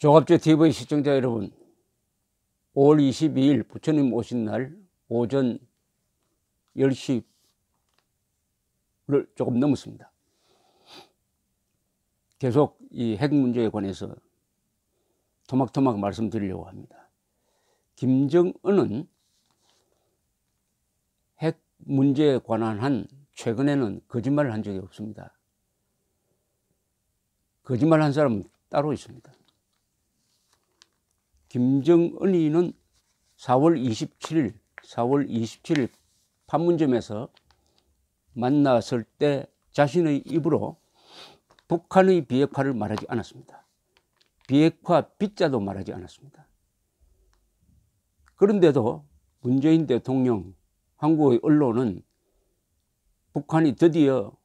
조갑제 TV 시청자 여러분, 5월 22일 부처님 오신 날 오전 10시를 조금 넘었습니다. 계속 이 핵 문제에 관해서 토막토막 말씀드리려고 합니다. 김정은은 핵 문제에 관한 한 최근에는 거짓말을 한 적이 없습니다. 거짓말 한 사람은 따로 있습니다. 김정은이는 4월 27일 판문점에서 만났을 때 자신의 입으로 북한의 비핵화를 말하지 않았습니다. 비핵화 B자도 말하지 않았습니다. 그런데도 문재인 대통령, 한국의 언론은 북한이 드디어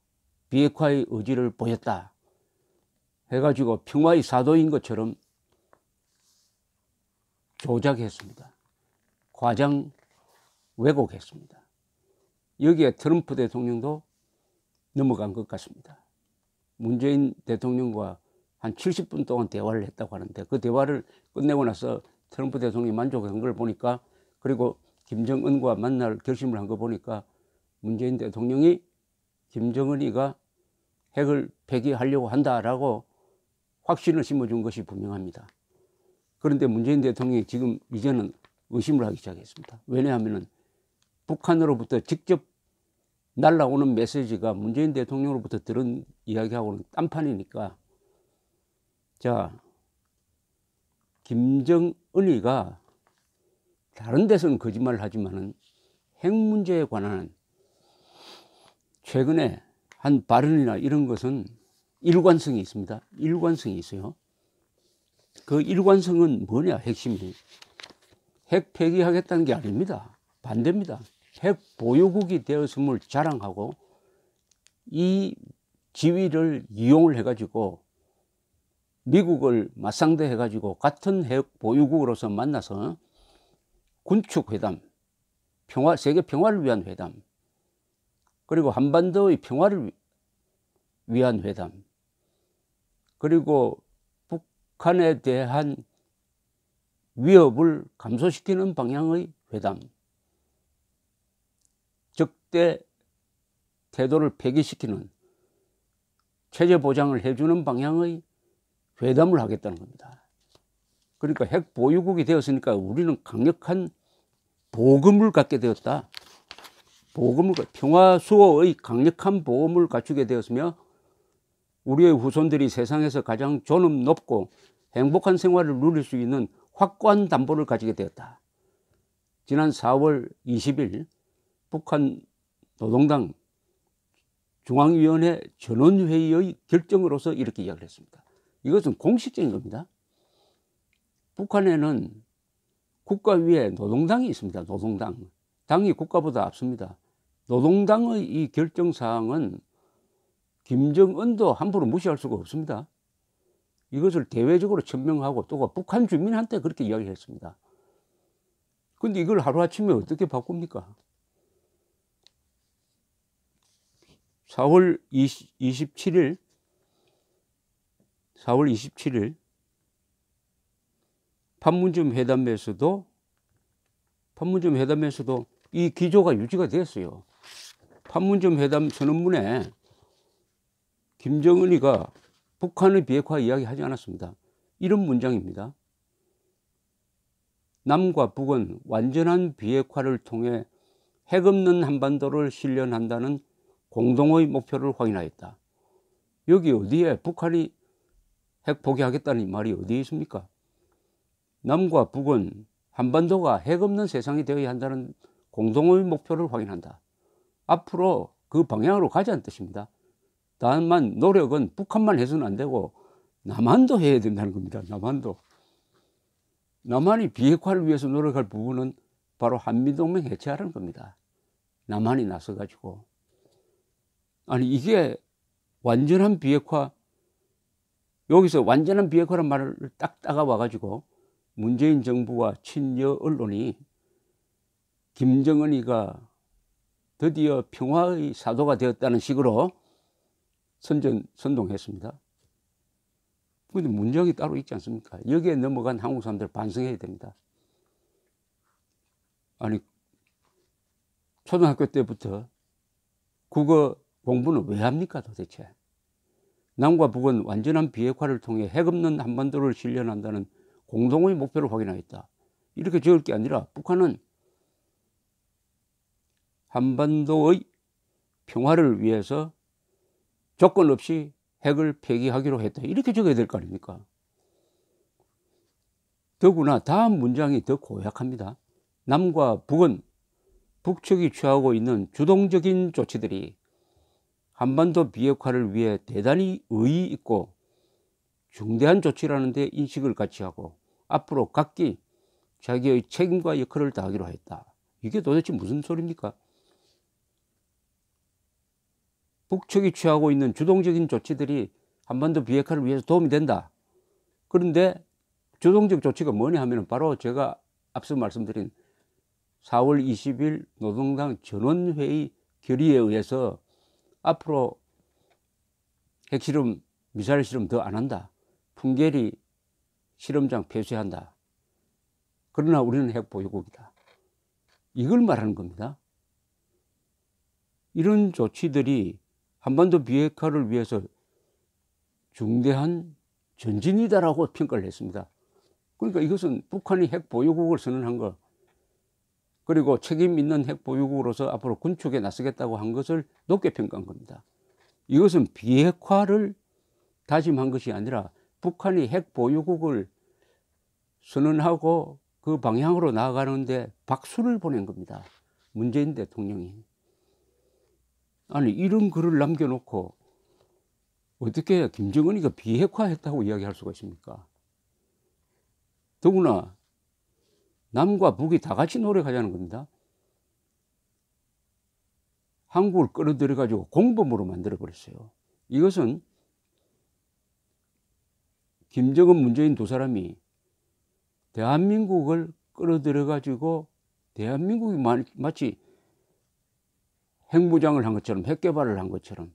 비핵화의 의지를 보였다 해가지고 평화의 사도인 것처럼 조작했습니다. 과장 왜곡했습니다. 여기에 트럼프 대통령도 넘어간 것 같습니다. 문재인 대통령과 한 70분 동안 대화를 했다고 하는데 그 대화를 끝내고 나서 트럼프 대통령이 만족한 걸 보니까, 그리고 김정은과 만날 결심을 한 거 보니까 문재인 대통령이 김정은이가 핵을 폐기하려고 한다라고 확신을 심어준 것이 분명합니다. 그런데 문재인 대통령이 지금 이제는 의심을 하기 시작했습니다. 왜냐하면 북한으로부터 직접 날라오는 메시지가 문재인 대통령으로부터 들은 이야기하고는 딴판이니까, 자, 김정은이가 다른 데서는 거짓말을 하지만은 핵 문제에 관한 최근에 한 발언이나 이런 것은 일관성이 있습니다. 일관성이 있어요. 그 일관성은 뭐냐, 핵심이. 핵 폐기하겠다는 게 아닙니다. 반대입니다. 핵 보유국이 되었음을 자랑하고 이 지위를 이용을 해가지고 미국을 맞상대 해가지고 같은 핵 보유국으로서 만나서 군축회담, 세계 평화를 위한 회담, 그리고 한반도의 평화를 위한 회담, 그리고 북한에 대한 위협을 감소시키는 방향의 회담, 적대 태도를 폐기시키는 체제 보장을 해주는 방향의 회담을 하겠다는 겁니다. 그러니까 핵 보유국이 되었으니까 우리는 강력한 보호금을 갖게 되었다. 평화 수호의 강력한 보험을 갖추게 되었으며 우리의 후손들이 세상에서 가장 존엄 높고 행복한 생활을 누릴 수 있는 확고한 담보를 가지게 되었다. 지난 4월 20일 북한 노동당 중앙위원회 전원회의의 결정으로서 이렇게 이야기를 했습니다. 이것은 공식적인 겁니다. 북한에는 국가 위에 노동당이 있습니다. 노동당. 당이 국가보다 앞섭니다. 노동당의 이 결정사항은 김정은도 함부로 무시할 수가 없습니다. 이것을 대외적으로 천명하고 또 북한 주민한테 그렇게 이야기했습니다. 그런데 이걸 하루아침에 어떻게 바꿉니까? 4월 27일 판문점 회담에서도 이 기조가 유지가 됐어요. 판문점 회담 선언문에 김정은이가 북한의 비핵화 이야기하지 않았습니다. 이런 문장입니다. 남과 북은 완전한 비핵화를 통해 핵 없는 한반도를 실현한다는 공동의 목표를 확인하였다. 여기 어디에 북한이 핵 포기하겠다는 말이 어디에 있습니까? 남과 북은 한반도가 핵 없는 세상이 되어야 한다는 공동의 목표를 확인한다. 앞으로 그 방향으로 가자는 뜻입니다. 다만 노력은 북한만 해서는 안 되고 남한도 해야 된다는 겁니다. 남한이 비핵화를 위해서 노력할 부분은 바로 한미동맹 해체하라는 겁니다. 남한이 나서가지고. 아니, 이게 완전한 비핵화, 여기서 완전한 비핵화란 말을 딱 따가와가지고 문재인 정부와 친여 언론이 김정은이가 드디어 평화의 사도가 되었다는 식으로 선동했습니다. 근데 문장이 따로 있지 않습니까? 여기에 넘어간 한국 사람들 반성해야 됩니다. 아니, 초등학교 때부터 국어 공부는 왜 합니까 도대체? 남과 북은 완전한 비핵화를 통해 핵없는 한반도를 실현한다는 공동의 목표를 확인하겠다. 이렇게 적을 게 아니라 북한은 한반도의 평화를 위해서 조건 없이 핵을 폐기하기로 했다. 이렇게 적어야 될 거 아닙니까? 더구나 다음 문장이 더 고약합니다. 남과 북은 북측이 취하고 있는 주동적인 조치들이 한반도 비핵화를 위해 대단히 의의 있고 중대한 조치라는 데 인식을 같이 하고 앞으로 각기 자기의 책임과 역할을 다하기로 했다. 이게 도대체 무슨 소리입니까? 북측이 취하고 있는 주동적인 조치들이 한반도 비핵화를 위해서 도움이 된다. 그런데 주동적 조치가 뭐냐 하면 바로 제가 앞서 말씀드린 4월 20일 노동당 전원회의 결의에 의해서 앞으로 핵실험, 미사일 실험 더 안 한다. 풍계리 실험장 폐쇄한다. 그러나 우리는 핵보유국이다. 이걸 말하는 겁니다. 이런 조치들이 한반도 비핵화를 위해서 중대한 전진이다라고 평가를 했습니다. 그러니까 이것은 북한이 핵보유국을 선언한 것, 그리고 책임 있는 핵보유국으로서 앞으로 군축에 나서겠다고 한 것을 높게 평가한 겁니다. 이것은 비핵화를 다짐한 것이 아니라 북한이 핵보유국을 선언하고 그 방향으로 나아가는데 박수를 보낸 겁니다. 문재인 대통령이. 아니, 이런 글을 남겨놓고 어떻게 김정은이가 비핵화했다고 이야기할 수가 있습니까? 더구나 남과 북이 다 같이 노력하자는 겁니다. 한국을 끌어들여 가지고 공범으로 만들어 버렸어요. 이것은 김정은, 문재인 두 사람이 대한민국을 끌어들여 가지고 대한민국이 마치 핵무장을 한 것처럼, 핵개발을 한 것처럼,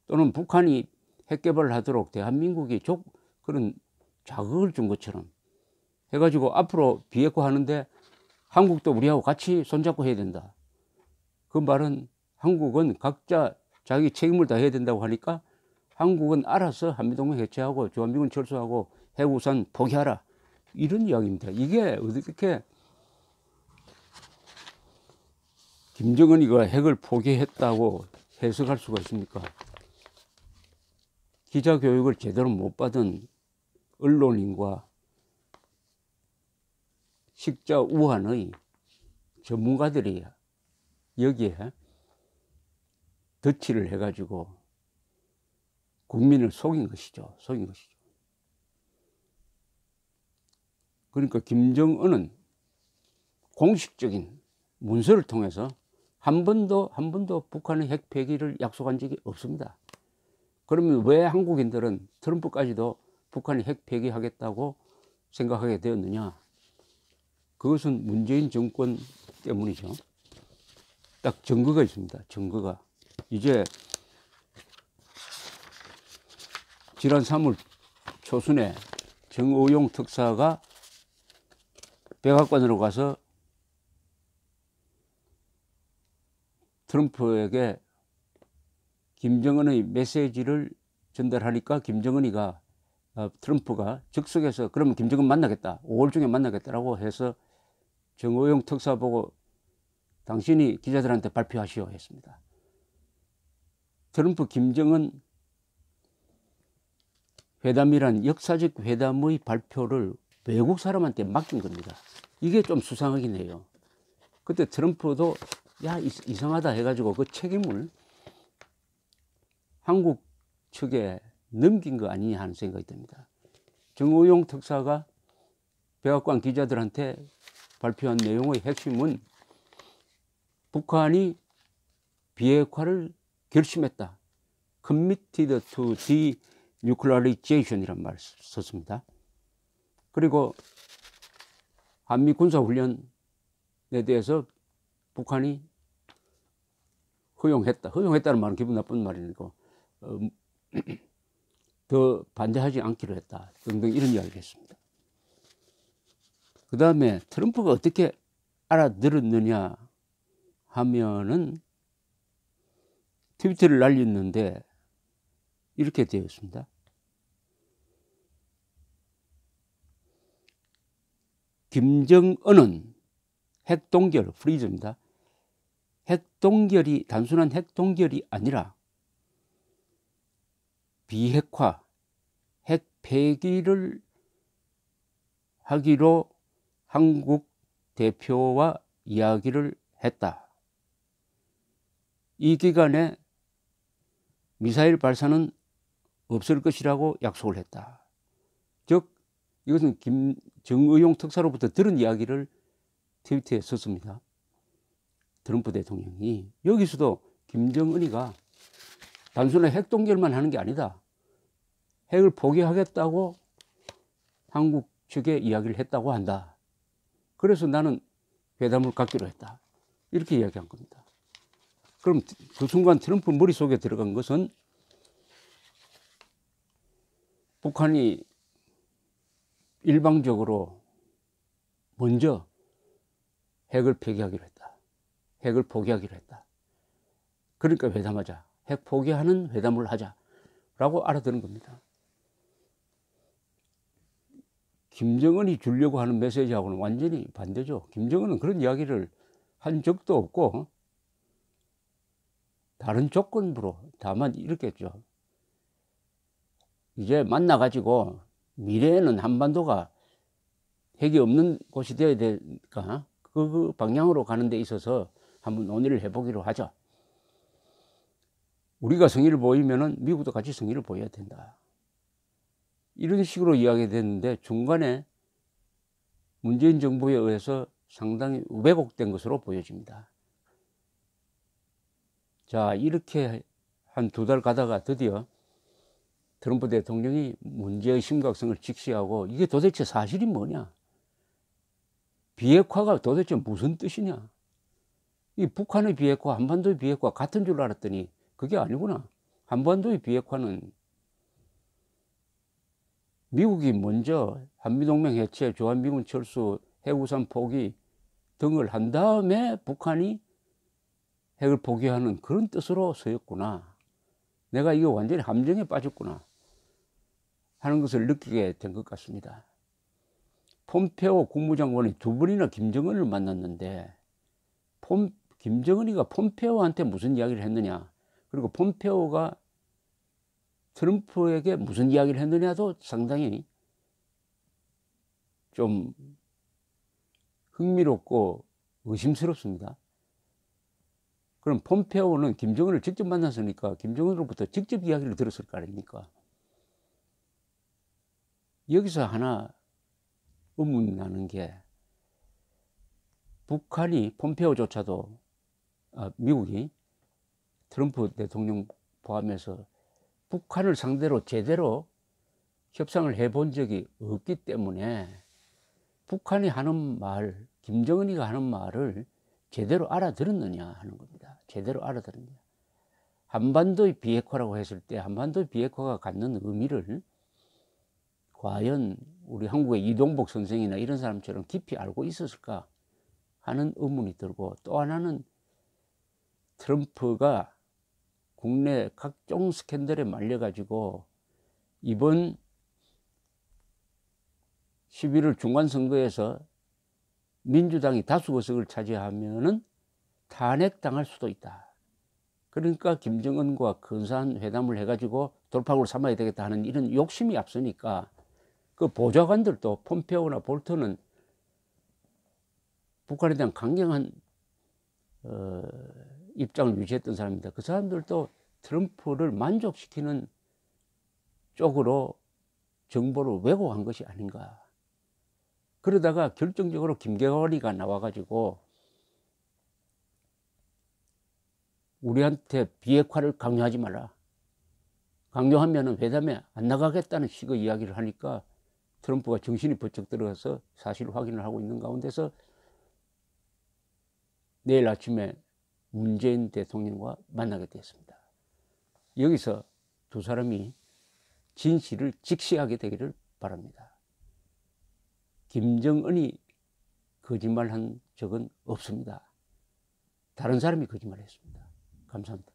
또는 북한이 핵개발을 하도록 대한민국이 그런 자극을 준 것처럼 해가지고 앞으로 비핵화하는데 한국도 우리하고 같이 손잡고 해야 된다. 그 말은 한국은 각자 자기 책임을 다해야 된다고 하니까 한국은 알아서 한미동맹 해체하고 주한미군 철수하고 핵우산 포기하라. 이런 이야기입니다. 이게 어떻게 김정은이가 핵을 포기했다고 해석할 수가 있습니까? 기자교육을 제대로 못 받은 언론인과 식자 우한의 전문가들이 여기에 덧칠을 해가지고 국민을 속인 것이죠. 그러니까 김정은은 공식적인 문서를 통해서 한 번도 북한의 핵 폐기를 약속한 적이 없습니다. 그러면 왜 한국인들은 트럼프까지도 북한이 핵 폐기하겠다고 생각하게 되었느냐? 그것은 문재인 정권 때문이죠. 딱 증거가 있습니다. 증거가. 이제 지난 3월 초순에 정의용 특사가 백악관으로 가서 트럼프에게 김정은의 메시지를 전달하니까 김정은이가 트럼프가 즉석에서 그러면 김정은 만나겠다. 5월 중에 만나겠다라고 해서 정의용 특사 보고 당신이 기자들한테 발표하시오 했습니다. 트럼프 김정은 회담이란 역사적 회담의 발표를 외국 사람한테 맡긴 겁니다. 이게 좀 수상하긴 해요. 그때 트럼프도 야 이상하다 해가지고 그 책임을 한국 측에 넘긴 거 아니냐 하는 생각이 듭니다. 정의용 특사가 백악관 기자들한테 발표한 내용의 핵심은 북한이 비핵화를 결심했다. Committed to denuclearization 이란 말을 썼습니다. 그리고 한미 군사훈련에 대해서 북한이 허용했다는 말은 기분 나쁜 말이고 더 반대하지 않기로 했다 등등 이런 이야기를 했습니다. 그 다음에 트럼프가 어떻게 알아들었느냐 하면은 트위터를 날렸는데 이렇게 되어 있습니다. 김정은은 핵동결, 프리즈입니다. 핵동결이 단순한 핵동결이 아니라 비핵화, 핵 폐기를 하기로 한국 대표와 이야기를 했다. 이 기간에 미사일 발사는 없을 것이라고 약속을 했다. 즉 이것은 정의용 특사로부터 들은 이야기를 트위터에 썼습니다. 트럼프 대통령이. 여기서도 김정은이가 단순히 핵동결만 하는 게 아니다. 핵을 포기하겠다고 한국 측에 이야기를 했다고 한다. 그래서 나는 회담을 갖기로 했다. 이렇게 이야기한 겁니다. 그럼 그 순간 트럼프 머릿속에 들어간 것은 북한이 일방적으로 먼저 핵을 폐기하기로 했다. 핵을 포기하기로 했다. 그러니까 회담하자. 핵 포기하는 회담을 하자라고 알아들은 겁니다. 김정은이 주려고 하는 메시지하고는 완전히 반대죠. 김정은은 그런 이야기를 한 적도 없고 다른 조건부로 다만 이렇게 했죠. 이제 만나가지고 미래에는 한반도가 핵이 없는 곳이 되어야 되니까 그 방향으로 가는 데 있어서 한번 논의를 해보기로 하자. 우리가 성의를 보이면은 미국도 같이 성의를 보여야 된다. 이런 식으로 이야기됐는데 중간에 문재인 정부에 의해서 상당히 왜곡된 것으로 보여집니다. 자, 이렇게 한 2달 가다가 드디어 트럼프 대통령이 문제의 심각성을 직시하고 이게 도대체 사실이 뭐냐? 비핵화가 도대체 무슨 뜻이냐? 이 북한의 비핵화, 한반도의 비핵화 같은 줄 알았더니 그게 아니구나. 한반도의 비핵화는 미국이 먼저 한미동맹 해체, 주한미군 철수, 핵우산 포기 등을 한 다음에 북한이 핵을 포기하는 그런 뜻으로 쓰였구나. 내가 이거 완전히 함정에 빠졌구나 하는 것을 느끼게 된 것 같습니다. 폼페오 국무장관이 2번이나 김정은을 만났는데 김정은이가 폼페오한테 무슨 이야기를 했느냐, 그리고 폼페오가 트럼프에게 무슨 이야기를 했느냐도 상당히 좀 흥미롭고 의심스럽습니다. 그럼 폼페오는 김정은을 직접 만났으니까 김정은으로부터 직접 이야기를 들었을 거 아닙니까? 여기서 하나 의문이 나는 게 북한이 폼페오조차도 미국이 트럼프 대통령 포함해서 북한을 상대로 제대로 협상을 해본 적이 없기 때문에 북한이 하는 말, 김정은이가 하는 말을 제대로 알아들었느냐 하는 겁니다. 제대로 알아들었느냐. 한반도의 비핵화라고 했을 때 한반도의 비핵화가 갖는 의미를 과연 우리 한국의 이동복 선생이나 이런 사람처럼 깊이 알고 있었을까 하는 의문이 들고, 또 하나는 트럼프가 국내 각종 스캔들에 말려가지고 이번 11월 중간선거에서 민주당이 다수 의석을 차지하면은 탄핵당할 수도 있다. 그러니까 김정은과 근사한 회담을 해가지고 돌파구를 삼아야 되겠다 하는 이런 욕심이 앞서니까 그 보좌관들도 폼페오나 볼턴은 북한에 대한 강경한 입장을 유지했던 사람입니다. 그 사람들도 트럼프를 만족시키는 쪽으로 정보를 왜곡한 것이 아닌가. 그러다가 결정적으로 김경원이가 나와가지고 우리한테 비핵화를 강요하지 마라. 강요하면 회담에 안 나가겠다는 식의 이야기를 하니까 트럼프가 정신이 번쩍 들어가서 사실 확인을 하고 있는 가운데서 내일 아침에 문재인 대통령과 만나게 됐습니다. 여기서 두 사람이 진실을 직시하게 되기를 바랍니다. 김정은이 거짓말한 적은 없습니다. 다른 사람이 거짓말했습니다. 감사합니다.